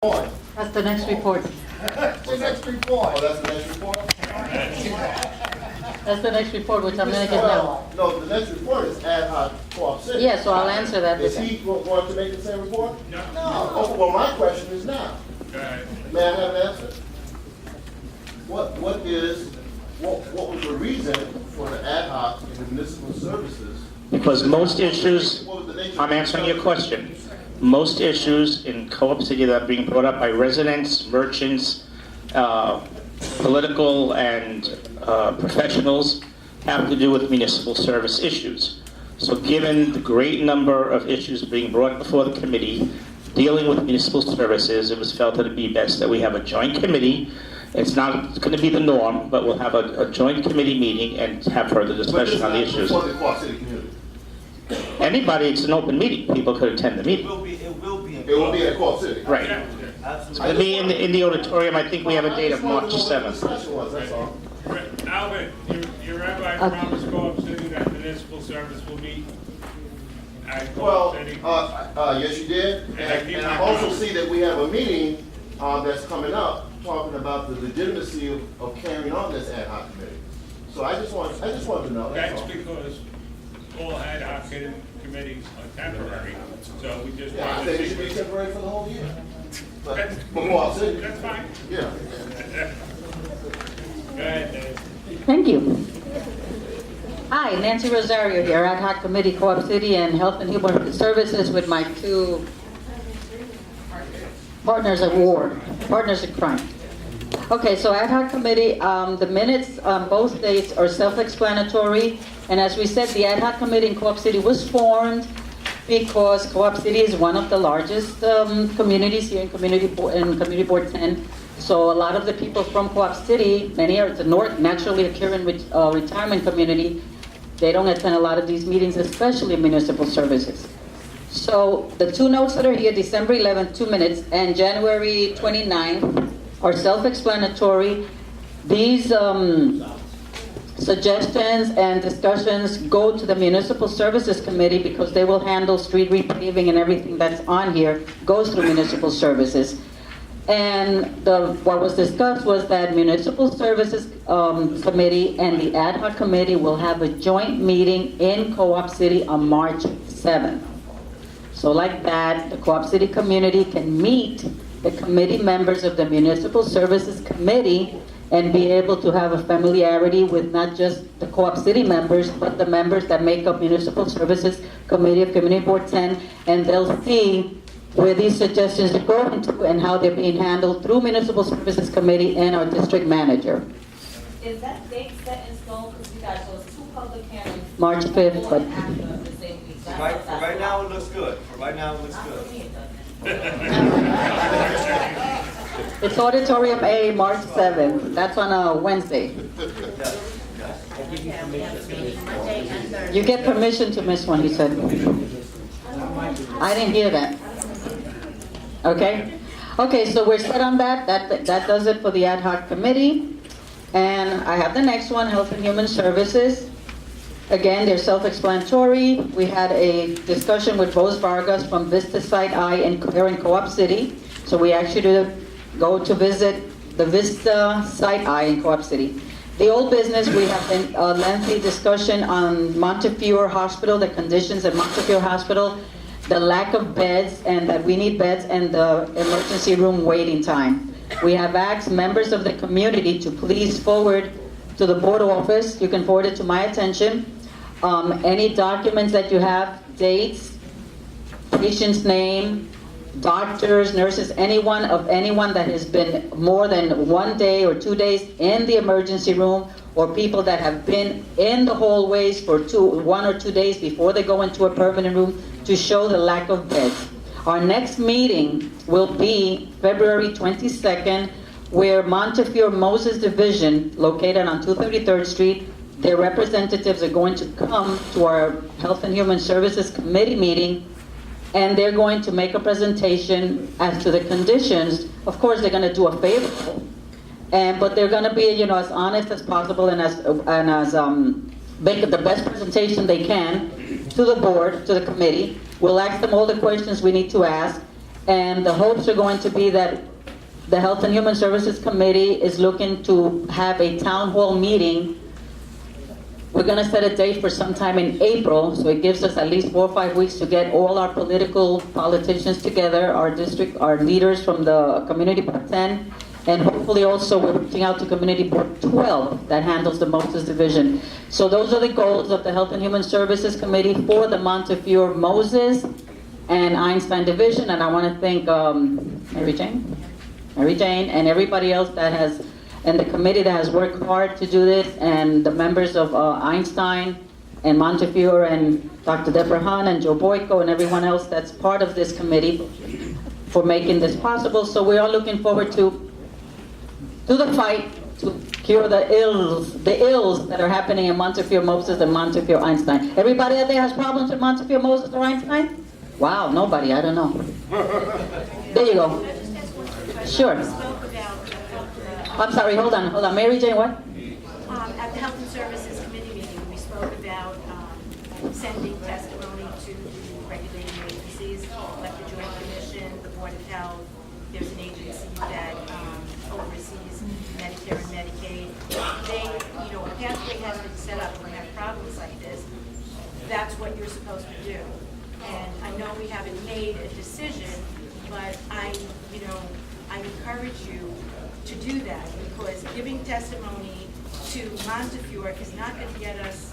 report. That's the next report. The next report. Oh, that's the next report? That's the next report, which I'm gonna get now. Well, no, the next report is ad hoc Co-op City. Yeah, so I'll answer that. Is he going to make the same report? No. Oh, well, my question is now. May I have an answer? What was the reason for the ad hoc in the municipal services? Because most issues, What was the nature I'm of answering the your question. Most issues in Co-op City that are being brought up by residents, merchants, political and professionals have to do with municipal service issues. So given the great number of issues being brought before the committee dealing with municipal services, it was felt that it'd be best that we have a joint committee. It's not going to be the norm, but we'll have a joint committee meeting and have further discussion on the issues. For the Co-op City community. Anybody, it's an open meeting. People could attend the meeting. It will be at Co-op City. Right. It's going to be in the auditorium. I think we have a date of March 7th. That's all. Albert, your rabbi promised Co-op City that municipal service will meet at Well, Co-op City. yes, you did. And I also see that we have a meeting that's coming up talking about the legitimacy of carrying on this ad hoc committee. So I just wanted to know. That's all. because all ad hoc committees are temporary, so we just Yeah, I wanted think to it should see. be temporary for the whole year. But That's- for Co-op City, That's fine. yeah. Go ahead, Dave. Thank you. Hi, Nancy Rosario here, Ad hoc Committee, Co-op City and Health and Human Services with my two partners at war, partners in crime. Okay, so Ad hoc Committee, the minutes on both dates are self-explanatory. And as we said, the Ad hoc Committee in Co-op City was formed because Co-op City is one of the largest communities here in Community Board 10. So a lot of the people from Co-op City, many are the north, naturally occurring retirement community, they don't attend a lot of these meetings, especially municipal services. So the two notes that are here, December 11th, 2 minutes, and January 29th are self-explanatory. These suggestions and discussions go to the Municipal Services Committee because they will handle street repaving and everything that's on here goes through Municipal Services. And what was discussed was that Municipal Services Committee and the Ad hoc Committee will have a joint meeting in Co-op City on March 7th. So like that, the Co-op City community can meet the committee members of the Municipal Services Committee and be able to have a familiarity with not just the Co-op City members, but the members that make up Municipal Services Committee of Community Board 10, and they'll see where these suggestions are going to and how they're being handled through Municipal Services Committee and our district manager. Is that date set in stone? Because we got those two public hearings. March 5th, before but- and after the same week. That's Right, what- for right now, it looks good. For right now, it looks Not good. for me, it doesn't. It's Auditorium A, March 7th. That's on a Wednesday. You get permission to miss one, he said. I didn't hear that. Okay? Okay, so we're set on that. That does it for the ad hoc committee. And I have the next one, Health and Human Services. Again, they're self-explanatory. We had a discussion with Rose Vargas from Vista Site I here in Co-op City. So we actually go to visit the Vista Site I in Co-op City. The old business, we have a lengthy discussion on Montefiore Hospital, the conditions at Montefiore Hospital, the lack of beds, and that we need beds, and the emergency room waiting time. We have asked members of the community to please forward to the board office. You can forward it to my attention. Any documents that you have, dates, patient's name, doctors, nurses, anyone that has been more than 1 day or 2 days in the emergency room, or people that have been in the hallways for 1 or 2 days before they go into a permanent room, to show the lack of beds. Our next meeting will be February 22nd, where Montefiore Moses Division, located on 233rd Street, their representatives are going to come to our Health and Human Services Committee meeting, and they're going to make a presentation as to the conditions. Of course, they're going to do a favorable, but they're going to be, as honest as possible and as make the best presentation they can to the board, to the committee. We'll ask them all the questions we need to ask, And the hopes are going to be that the Health and Human Services Committee is looking to have a town hall meeting. We're going to set a date for sometime in April, so it gives us at least 4 or 5 weeks to get all our politicians together, our leaders from the Community Board 10, and hopefully also we're reaching out to Community Board 12 that handles the Moses Division. So those are the goals of the Health and Human Services Committee for the Montefiore, Moses, and Einstein Division. And I want to thank Mary Jane, and everybody else that has, and the committee that has worked hard to do this, and the members of Einstein and Montefiore and Dr. Deborah Hahn and Joe Boyko and everyone else that's part of this committee for making this possible. So we are looking forward to the fight to cure the ills that are happening in Montefiore, Moses, and Montefiore, Einstein. Everybody out there has problems with Montefiore, Moses, or Einstein? Wow, nobody, I don't know. There you go. Sure. I'm sorry, hold on. Mary Jane, what? At the Health and Services Committee meeting, we spoke about sending testimony to the regulating agencies, like the Joint Commission, the Board of Health. There's an agency that oversees Medicare and Medicaid. A pathway has been set up when we have problems like this. That's what you're supposed to do. And I know we haven't made a decision, but I encourage you to do that, because giving testimony to Montefiore is not going to get us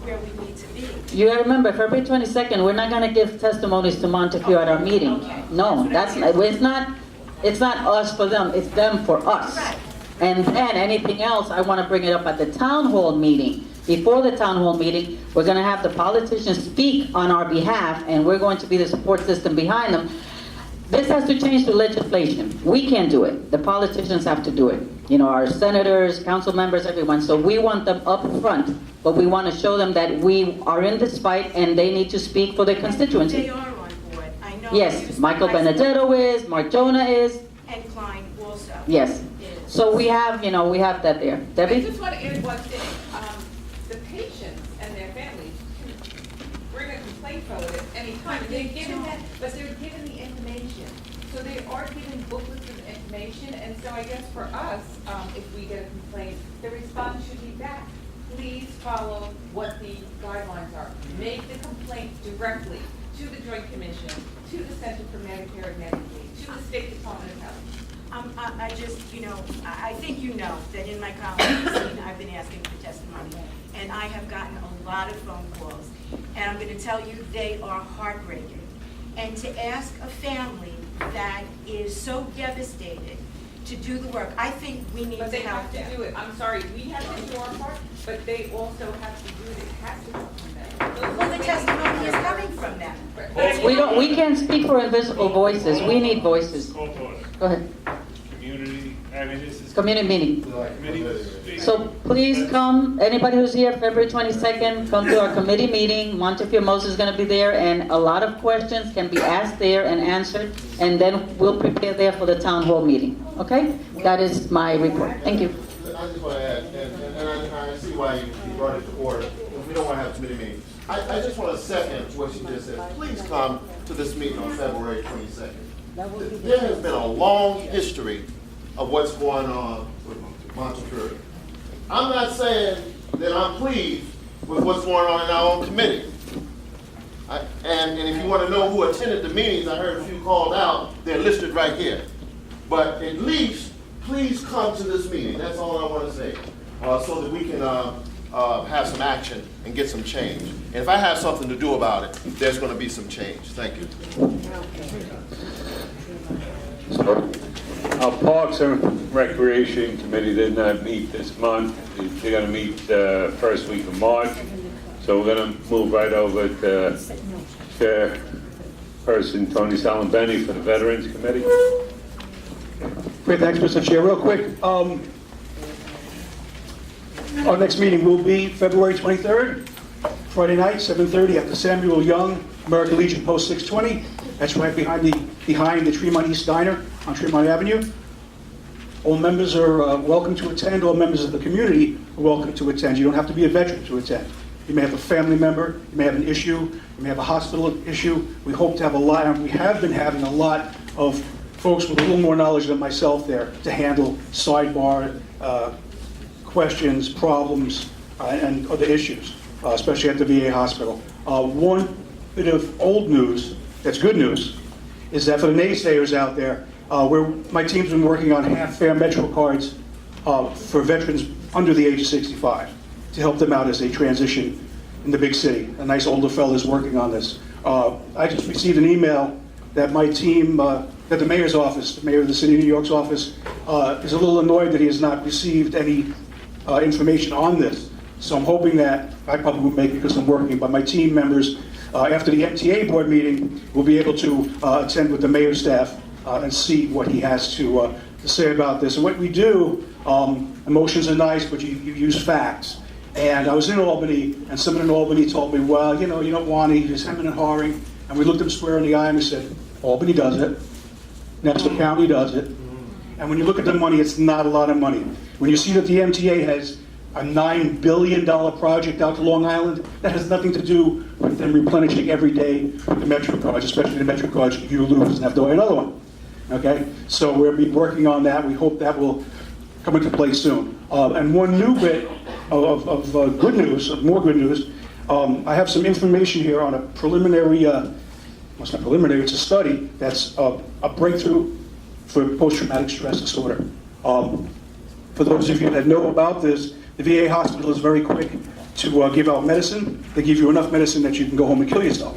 where we need to be. You gotta remember, February 22nd, we're not gonna give testimonies to Montefiore at our meeting. Okay. No, it's not us for them, it's them for us. Right. And then anything else, I wanna bring it up at the town hall meeting. Before the town hall meeting, we're gonna have the politicians speak on our behalf, and we're going to be the support system behind them. This has to change through legislation. We can't do it. The politicians have to do it. Our senators, council members, everyone. So we want them up front, but we want to show them that we are in this fight and they need to speak for their constituency. They are on board. I know. Yes, Michael Benedetto is, Mark Jonah is. And Klein also. Yes. is. So we have that there. I Debbie? just want to add one thing. The patients and their families can bring a complaint forward at any time. They're given that, but they're given the information. So they are given booklets of information, and so I guess for us, if we get a complaint, the response should be back. Please follow what the guidelines are. Make the complaint directly to the Joint Commission, to the Center for Medicare and Medicaid, to the State Department of Health. I think you know that in my column, I've been asking for testimony, and I have gotten a lot of phone calls, and I'm going to tell you, they are heartbreaking. And to ask a family that is so devastated to do the work, I think we need But to they help have them. to do it. I'm sorry, we have to do our part, but they also have to do it. It has to come from them. Well, the testimony is coming from them. We can't speak for invisible voices. We need voices. Call to order. Go ahead. This is Community meeting. committee. So please come, anybody who's here February 22nd, come to our committee meeting. Montefiore Moses is going to be there, and a lot of questions can be asked there and answered, and then we'll prepare there for the town hall meeting. Okay? That is my report. Thank you. I just want to add, and I see why you brought it to order, because we don't want to have committee meetings. I just want to second what she just said. Please come to this meeting on February 22nd. There has been a long history of what's going on with Montefiore. I'm not saying that I'm pleased with what's going on in our own committee. And if you want to know who attended the meetings, I heard a few called out. They're listed right here. But at least, please come to this meeting. That's all I want to say, so that we can have some action and get some change. And if I have something to do about it, there's going to be some change. Thank you. Our Parks and Recreation Committee did not meet this month. They're going to meet the first week of March. So we're going to move right over to Chairperson Tony Salambenni for the Veterans Committee. Great, thanks, Mr. Chair. Real quick, our next meeting will be February 23rd, Friday night, 7:30 at the Samuel Young American Legion Post 620. That's right behind the Tremont East Diner on Tremont Avenue. All members are welcome to attend. All members of the community are welcome to attend. You don't have to be a veteran to attend. You may have a family member, you may have an issue, you may have a hospital issue. We hope to have a lot, and we have been having a lot of folks with a little more knowledge than myself there to handle sidebar questions, problems, and other issues, especially at the VA hospital. One bit of old news, that's good news, is that for the naysayers out there, my team's been working on half-fare Metro cards for veterans under the age of 65 to help them out as they transition in the big city. A nice older fellow is working on this. I just received an email that my team, that the mayor's office, the mayor of the city of New York's office, is a little annoyed that he has not received any information on this. So I'm hoping that, I probably won't make it because I'm working, but my team members, after the MTA board meeting, will be able to attend with the mayor's staff and see what he has to say about this. And what we do, emotions are nice, but you use facts. And I was in Albany, and someone in Albany told me, well, you don't want to, he's hemming and hawing. And we looked him square in the eye and we said, Albany does it. Nassau County does it. And when you look at the money, it's not a lot of money. When you see that the MTA has a $9 billion project out to Long Island, that has nothing to do with them replenishing every day the Metro cards, especially the Metro cards you lose and have to buy another one. Okay? So we'll be working on that. We hope that will come into play soon. And one new bit of good news, more good news, I have some information here on a preliminary, well, it's not preliminary, it's a study that's a breakthrough for post-traumatic stress disorder. For those of you that know about this, the VA hospital is very quick to give out medicine. They give you enough medicine that you can go home and kill yourself.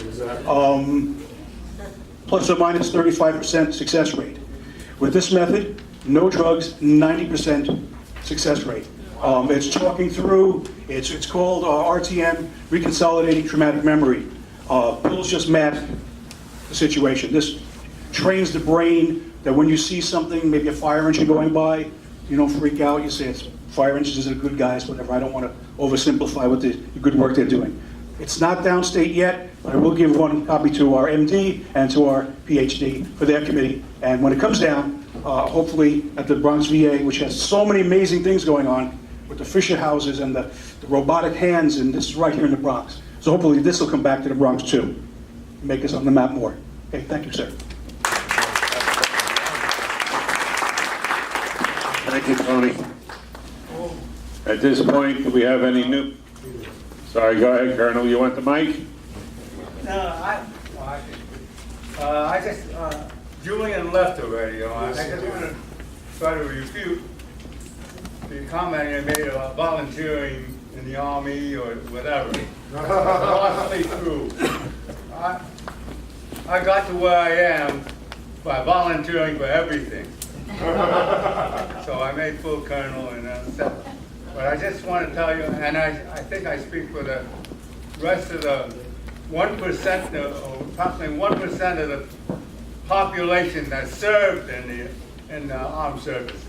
Plus or minus 35% success rate. With this method, no drugs, 90% success rate. It's talking through, it's called RTM, Reconsolidating Traumatic Memory. Bill's just mapped the situation. This trains the brain that when you see something, maybe a fire engine going by, you don't freak out, you say it's fire engines are good guys, whatever. I don't want to oversimplify what the good work they're doing. It's not downstate yet, but I will give one copy to our MD and to our PhD for their committee. And when it comes down, hopefully at the Bronx VA, which has so many amazing things going on with the Fisher houses and the robotic hands, and this is right here in the Bronx. So hopefully this will come back to the Bronx too, make us on the map more. Okay, thank you, sir. Thank you, Tony. At this point, do we have any new? Sorry, go ahead, Colonel. You want the mic? No, I just, Julian left already. I just want to try to refute the comment you made about volunteering in the Army or whatever. Honestly true. I got to where I am by volunteering for everything. So I made full colonel and but I just want to tell you, and I think I speak for the rest of the 1%, or approximately 1% of the population that served in the armed services.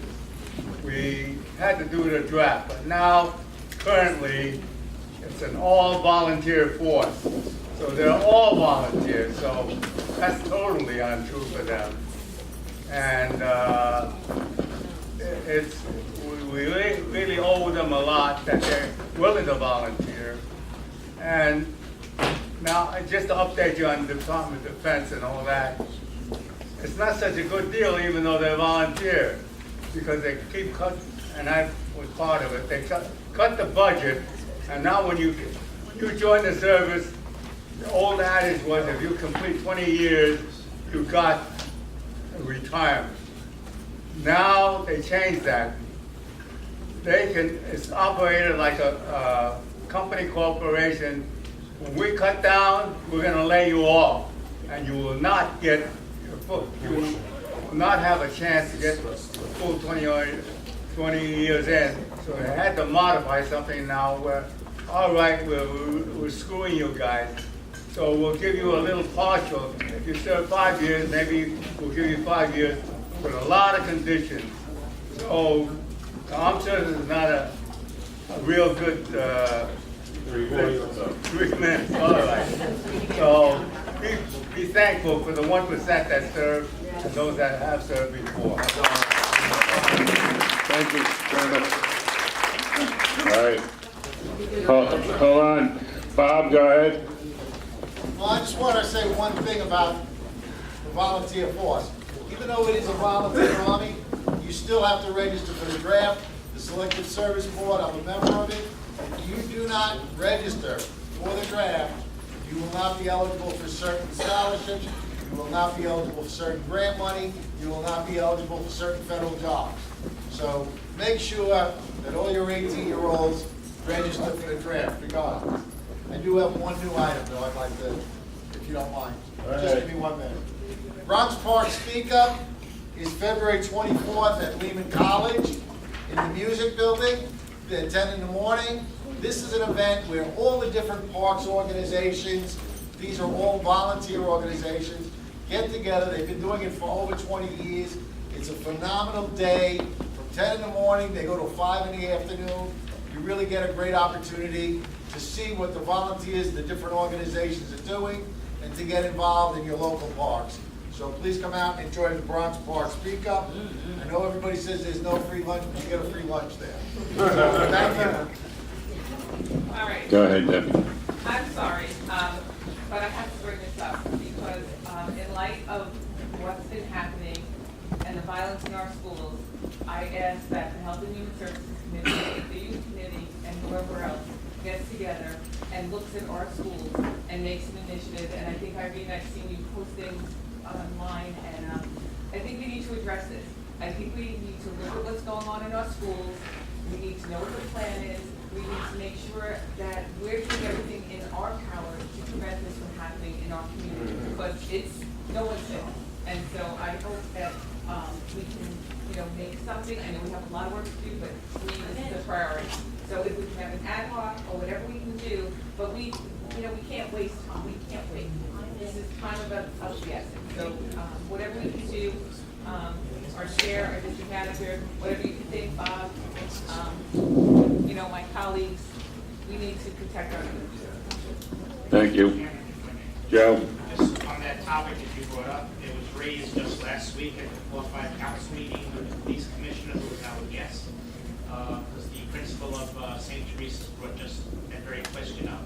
We had to do the draft, but now, currently, it's an all-volunteer force. So they're all volunteers, so that's totally untrue for them. And we really owe them a lot that they're willing to volunteer. And now, just to update you on the Department of Defense and all that, it's not such a good deal even though they're volunteer, because they keep cutting, and I was part of it, they cut the budget, and now when you join the service, the old adage was if you complete 20 years, you got retirement. Now they changed that. It's operated like a company corporation. When we cut down, we're going to lay you off, and you will not get your full, you will not have a chance to get the full 20 years in. So they had to modify something now where, all right, we're screwing you guys. So we'll give you a little partial. If you serve 5 years, maybe we'll give you 5 years with a lot of conditions. So the armed service is not a real good treatment. All right. So be thankful for the 1% that served and those that have served before. Thank you, Colonel. All right. Hold on. Bob, go ahead. Well, I just want to say one thing about the volunteer force. even though it is a volunteer army, you still have to register for the draft. The Selective Service Board, I'm a member of it. If you do not register for the draft, you will not be eligible for certain scholarships, you will not be eligible for certain grant money, you will not be eligible for certain federal jobs. So make sure that all your 18-year-olds register for the draft regardless. I do have one new item though I'd like to, if you don't mind. Just give me 1 minute. Bronx Park Speak Up is February 24th at Lehman College in the music building at 10 in the morning. This is an event where all the different parks organizations, these are all volunteer organizations, get together. They've been doing it for over 20 years. It's a phenomenal day. From 10 in the morning, they go to 5 in the afternoon. You really get a great opportunity to see what the volunteers, the different organizations are doing, and to get involved in your local parks. So please come out and enjoy the Bronx Park Speak Up. I know everybody says there's no free lunch, but you get a free lunch there. So, thank you. All right. Go ahead, Debbie. I'm sorry, but I have to bring this up because in light of what's been happening and the violence in our schools, I ask that the Health and Human Services Committee, the Youth Committee, and whoever else gets together and looks at our schools and makes an initiative. And I think, Irene, I've seen you posting online, and I think we need to address this. I think we need to look at what's going on in our schools. We need to know what the plan is. We need to make sure that we're doing everything in our power to prevent this from happening in our community, because it's no one's safe. And so I hope that we can, make something. I know we have a lot of work to do, but to me, this is a priority. So if we can have an ad hoc or whatever we can do, but we can't waste time. We can't wait. This is time of the essence. So whatever we can do, our chair, our district manager, whatever you can think, Bob, my colleagues, we need to protect our community. Thank you. Joe? Just on that topic that you brought up, it was raised just last week at the qualified council meeting with the police commissioner, who was now a guest, because the principal of St. Teresa's brought just that very question up.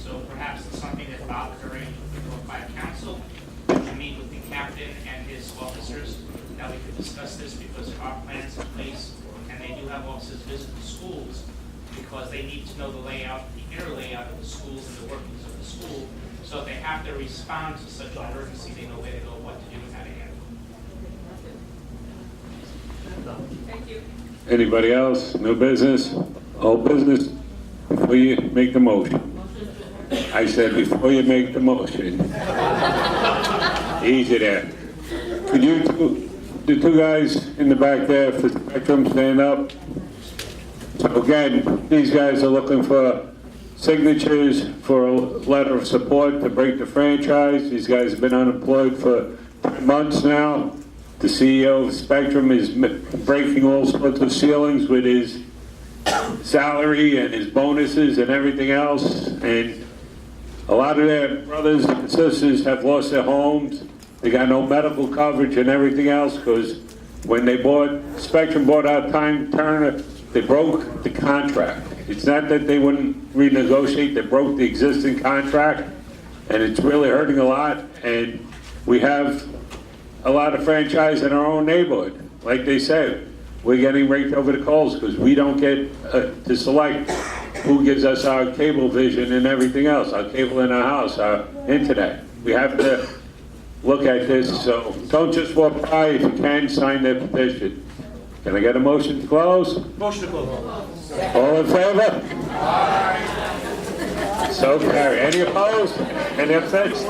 So perhaps it's something that Bob could arrange with the qualified council, to meet with the captain and his officers, that we could discuss this, because there are plans in place, and they do have officers visit the schools, because they need to know the layout, the inner layout of the schools and the workings of the school, so if they have to respond to such an emergency, they know where to go, what to do, and how to handle it. Thank you. Anybody else? No business? All business? Before you make the motion. I said before you make the motion. Easy there. Could you the two guys in the back there for Spectrum stand up? So again, these guys are looking for signatures for a letter of support to break the franchise. These guys have been unemployed for 10 months now. The CEO of Spectrum is breaking all sorts of ceilings with his salary and his bonuses and everything else. And a lot of their brothers and sisters have lost their homes. They got no medical coverage and everything else, because when they Spectrum bought out Time Turner, they broke the contract. It's not that they wouldn't renegotiate, they broke the existing contract, and it's really hurting a lot. And we have a lot of franchise in our own neighborhood. Like they said, we're getting raked over the coals because we don't get to select who gives us our cable vision and everything else, our cable in our house, our internet. We have to look at this, so don't just walk by. If you can, sign their petition. Can I get a motion to close? Motion to close. All in favor? Aye. So carry. Any opposed? Any abstentions?